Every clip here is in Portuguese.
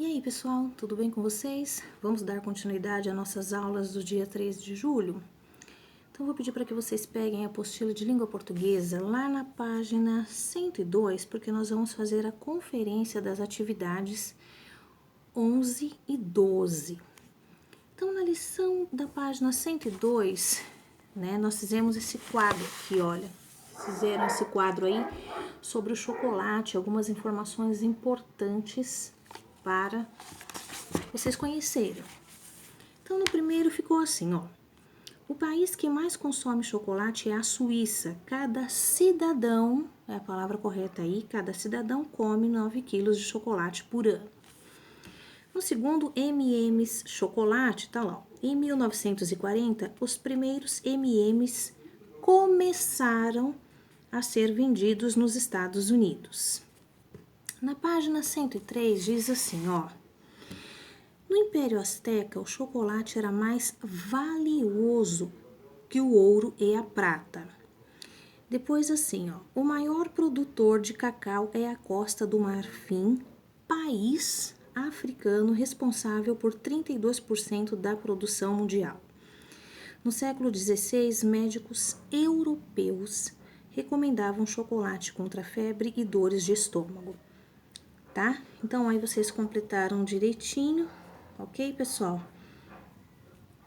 E aí, pessoal, tudo bem com vocês? Vamos dar continuidade às nossas aulas do dia 3 de julho? Então, vou pedir para que vocês peguem a apostila de língua portuguesa lá na página 102, porque nós vamos fazer a conferência das atividades 11 e 12. Então, na lição da página 102, nós fizemos esse quadro aqui, olha. Fizeram esse quadro aí sobre o chocolate, algumas informações importantes para vocês conhecerem. Então, no primeiro ficou assim, ó. O país que mais consome chocolate é a Suíça. Cada cidadão, é a palavra correta aí, cada cidadão come 9 quilos de chocolate por ano. No segundo, M&M's chocolate, tá lá. Em 1940, os primeiros M&M's começaram a ser vendidos nos Estados Unidos. Na página 103 diz assim, ó. No Império Azteca, o chocolate era mais valioso que o ouro e a prata. Depois assim, ó, o maior produtor de cacau é a Costa do Marfim, país africano responsável por 32% da produção mundial. No século XVI, médicos europeus recomendavam chocolate contra febre e dores de estômago. Tá? Então, aí vocês completaram direitinho, ok, pessoal?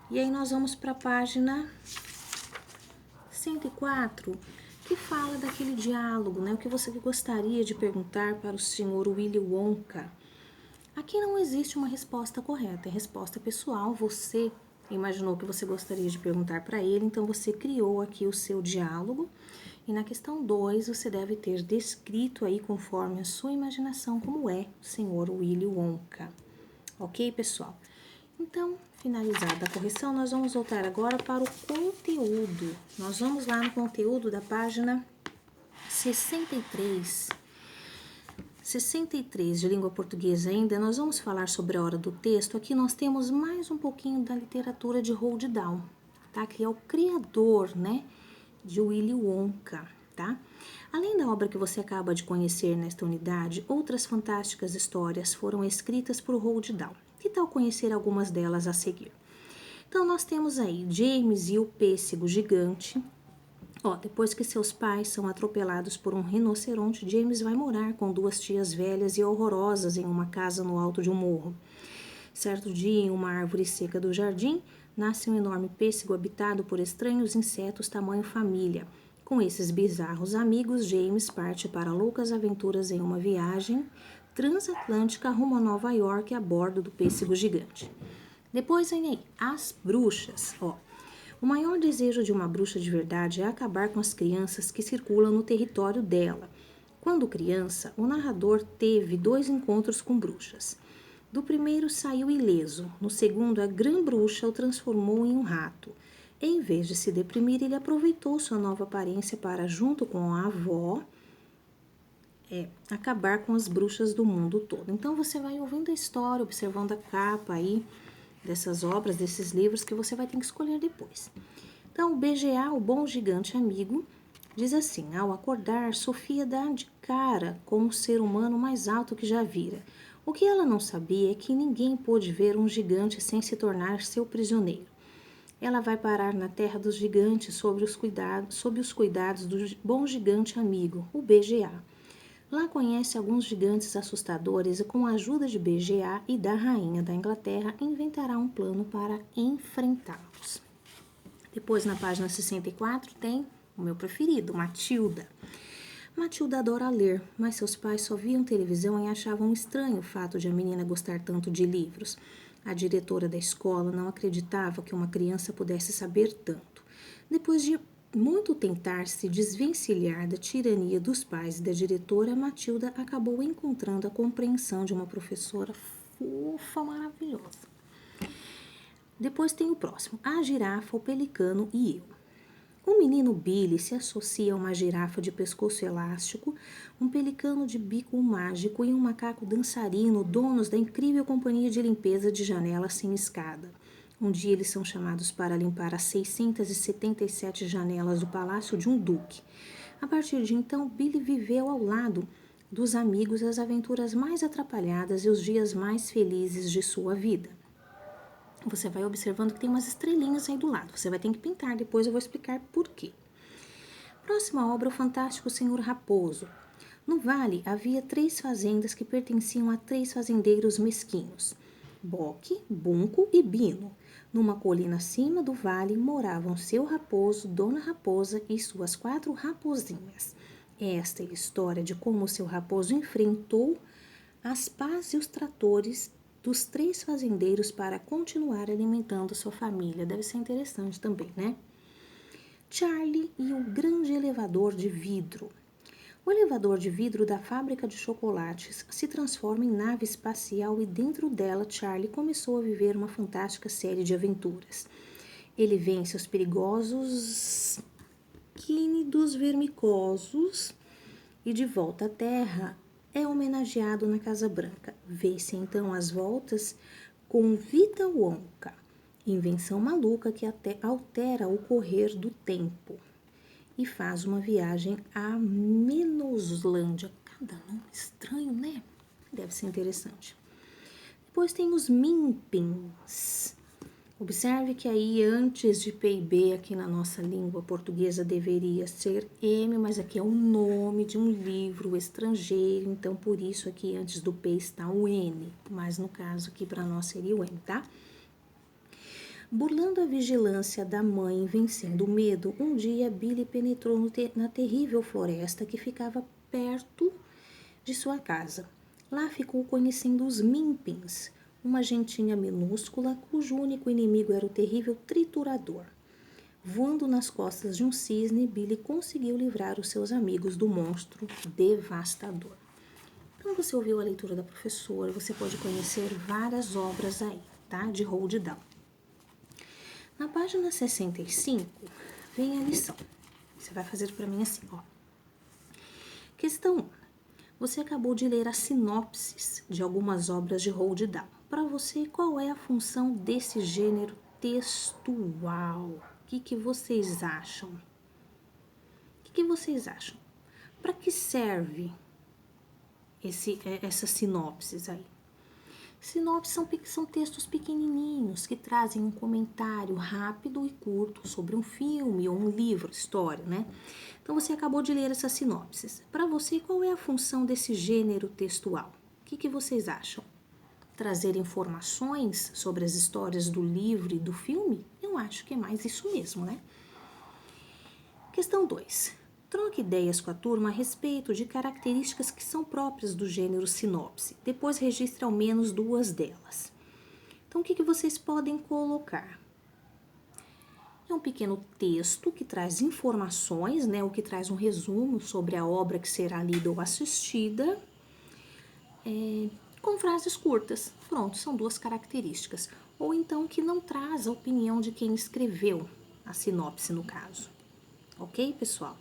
E aí nós vamos para a página 104, que fala daquele diálogo, né? O que você gostaria de perguntar para o senhor Willy Wonka. Aqui não existe uma resposta correta, é resposta pessoal. Você imaginou que você gostaria de perguntar para ele, então você criou aqui o seu diálogo. E na questão 2, você deve ter descrito aí, conforme a sua imaginação, como é o senhor Willy Wonka. Ok, pessoal? Então, finalizada a correção, nós vamos voltar agora para o conteúdo. Nós vamos lá no conteúdo da página 63. 63 de língua portuguesa ainda, nós vamos falar sobre a hora do texto. Aqui nós temos mais um pouquinho da literatura de Roald Dahl, tá? Que é o criador, né, de Willy Wonka, tá? Além da obra que você acaba de conhecer nesta unidade, outras fantásticas histórias foram escritas por Roald Dahl. Que tal conhecer algumas delas a seguir? Então, nós temos aí James e o Pêssego Gigante. Ó, depois que seus pais são atropelados por um rinoceronte, James vai morar com 2 tias velhas e horrorosas em uma casa no alto de um morro. Certo dia, em uma árvore seca do jardim, nasce um enorme pêssego habitado por estranhos insetos tamanho família. Com esses bizarros amigos, James parte para loucas aventuras em uma viagem transatlântica rumo a Nova York a bordo do pêssego gigante. Depois vem aí, as bruxas, ó. O maior desejo de uma bruxa de verdade é acabar com as crianças que circulam no território dela. Quando criança, o narrador teve 2 encontros com bruxas. Do primeiro saiu ileso, no segundo a grã-bruxa o transformou em um rato. Em vez de se deprimir, ele aproveitou sua nova aparência para, junto com a avó, acabar com as bruxas do mundo todo. Então você vai ouvindo a história, observando a capa aí, dessas obras, desses livros que você vai ter que escolher depois. Então, o BGA, o Bom Gigante Amigo, diz assim: ao acordar, Sofia dá de cara com o ser humano mais alto que já vira. O que ela não sabia é que ninguém pôde ver um gigante sem se tornar seu prisioneiro. Ela vai parar na terra dos gigantes sob os cuidados do Bom Gigante Amigo, o BGA. Lá conhece alguns gigantes assustadores e, com a ajuda de BGA e da rainha da Inglaterra, inventará um plano para enfrentá-los. Depois, na página 64, tem o meu preferido, Matilda. Matilda adora ler, mas seus pais só viam televisão e achavam estranho o fato de a menina gostar tanto de livros. A diretora da escola não acreditava que uma criança pudesse saber tanto. Depois de muito tentar se desvencilhar da tirania dos pais e da diretora, Matilda acabou encontrando a compreensão de uma professora fofa, maravilhosa. Depois tem o próximo, a girafa, o pelicano e eu. O menino Billy se associa a uma girafa de pescoço elástico, um pelicano de bico mágico e um macaco dançarino, donos da incrível companhia de limpeza de janela sem escada. Um dia eles são chamados para limpar as 677 janelas do palácio de um duque. A partir de então, Billy viveu ao lado dos amigos as aventuras mais atrapalhadas e os dias mais felizes de sua vida. Você vai observando que tem umas estrelinhas aí do lado. Você vai ter que pintar, depois eu vou explicar por quê. Próxima obra, O Fantástico Senhor Raposo. No vale havia 3 fazendas que pertenciam a 3 fazendeiros mesquinhos, Boque, Bunco e Bino. Numa colina acima do vale moravam seu raposo, Dona Raposa e suas 4 raposinhas. Esta é a história de como seu raposo enfrentou as pás e os tratores dos 3 fazendeiros para continuar alimentando sua família. Deve ser interessante também, né? Charlie e o grande elevador de vidro. O elevador de vidro da fábrica de chocolates se transforma em nave espacial e dentro dela Charlie começou a viver uma fantástica série de aventuras. Ele vence os perigosos quínidos vermicosos e de volta à Terra é homenageado na Casa Branca. Vê-se então as voltas com Vita Wonka, invenção maluca que até altera o correr do tempo. E faz uma viagem à Menoslândia. Cada nome estranho, né? Deve ser interessante. Depois tem os Mimpins. Observe que aí antes de PIB aqui na nossa língua portuguesa deveria ser M, mas aqui é o nome de um livro estrangeiro, então por isso aqui antes do P está o N, mas no caso aqui para nós seria o M, tá? Burlando a vigilância da mãe e vencendo o medo, um dia Billy penetrou na terrível floresta que ficava perto de sua casa. Lá ficou conhecendo os Mimpins, uma gentinha minúscula cujo único inimigo era o terrível triturador. Voando nas costas de um cisne, Billy conseguiu livrar os seus amigos do monstro devastador. Então você ouviu a leitura da professora, você pode conhecer várias obras aí, tá? De Roald Dahl. Na página 65, vem a lição. Você vai fazer para mim assim, ó. Questão 1. Você acabou de ler as sinopses de algumas obras de Roald Dahl. Para você, qual é a função desse gênero textual? O que vocês acham? O que vocês acham? Para que serve essas sinopses aí? Sinopses são textos pequenininhos que trazem um comentário rápido e curto sobre um filme ou um livro, história, né? Então, você acabou de ler essas sinopses. Para você, qual é a função desse gênero textual? O que vocês acham? Trazer informações sobre as histórias do livro e do filme? Eu acho que é mais isso mesmo, né? Questão 2. Troque ideias com a turma a respeito de características que são próprias do gênero sinopse. Depois registre ao menos 2 delas. Então, o que vocês podem colocar? É um pequeno texto que traz informações, né, ou que traz um resumo sobre a obra que será lida ou assistida, com frases curtas. Pronto, são 2 características. Ou então que não traz a opinião de quem escreveu a sinopse, no caso. Ok, pessoal?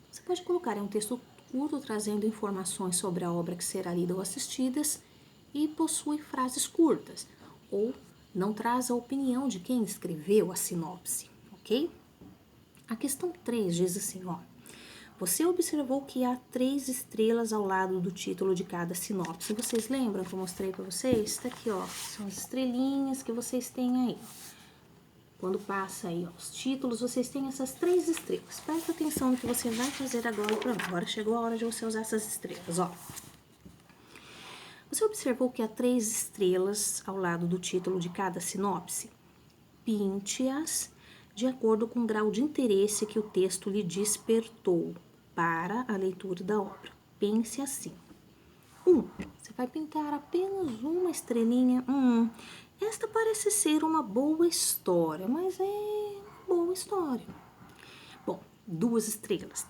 Você pode colocar um texto curto trazendo informações sobre a obra que será lida ou assistidas e possui frases curtas, ou não traz a opinião de quem escreveu a sinopse, ok? A questão 3 diz assim, ó. Você observou que há 3 estrelas ao lado do título de cada sinopse. Vocês lembram que eu mostrei para vocês? Está aqui, ó, são as estrelinhas que vocês têm aí. Quando passa aí ó, os títulos, vocês têm essas 3 estrelas. Presta atenção no que você vai fazer agora para mim. Agora chegou a hora de você usar essas estrelas, ó. Você observou que há 3 estrelas ao lado do título de cada sinopse? Pinte-as de acordo com o grau de interesse que o texto lhe despertou para a leitura da obra. Pense assim. 1. Você vai pintar apenas uma estrelinha. Esta parece ser uma boa história, mas é uma boa história. Bom, 2 estrelas.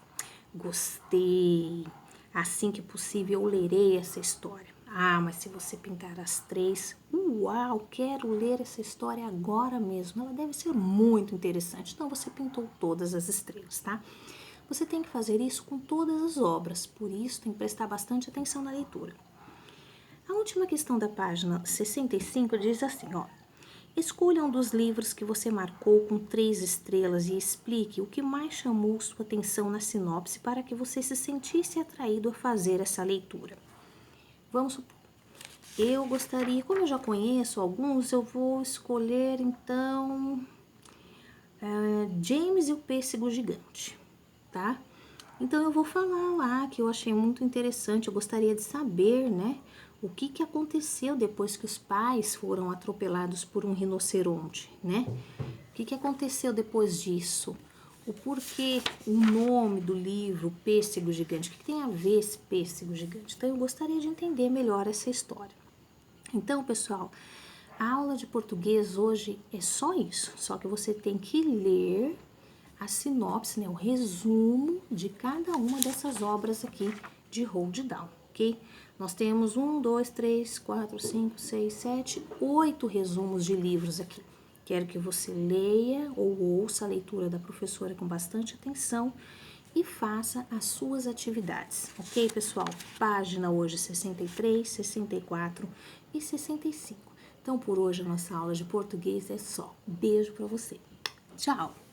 Gostei. Assim que possível, eu lerei essa história. Mas se você pintar as 3, uau, quero ler essa história agora mesmo. Ela deve ser muito interessante. Então, você pintou todas as estrelas, tá? Você tem que fazer isso com todas as obras, por isso tem que prestar bastante atenção na leitura. A última questão da página 65 diz assim, ó. Escolha um dos livros que você marcou com 3 estrelas e explique o que mais chamou sua atenção na sinopse para que você se sentisse atraído a fazer essa leitura. Vamos supor, eu gostaria, como eu já conheço alguns, eu vou escolher então James e o Pêssego Gigante, tá? Então eu vou falar lá que eu achei muito interessante, eu gostaria de saber, né, o que que aconteceu depois que os pais foram atropelados por um rinoceronte, né? O que que aconteceu depois disso? O porquê, o nome do livro, Pêssego Gigante, o que que tem a ver esse pêssego gigante? Então eu gostaria de entender melhor essa história. Então, pessoal, a aula de português hoje é só isso, só que você tem que ler a sinopse, né, o resumo de cada uma dessas obras aqui de Roald Dahl, ok? Nós temos 1, 2, 3, 4, 5, 6, 7, 8 resumos de livros aqui. Quero que você leia ou ouça a leitura da professora com bastante atenção e faça as suas atividades, ok, pessoal? Página hoje 63, 64 e 65. Então, por hoje, a nossa aula de português é só. Beijo para você. Tchau!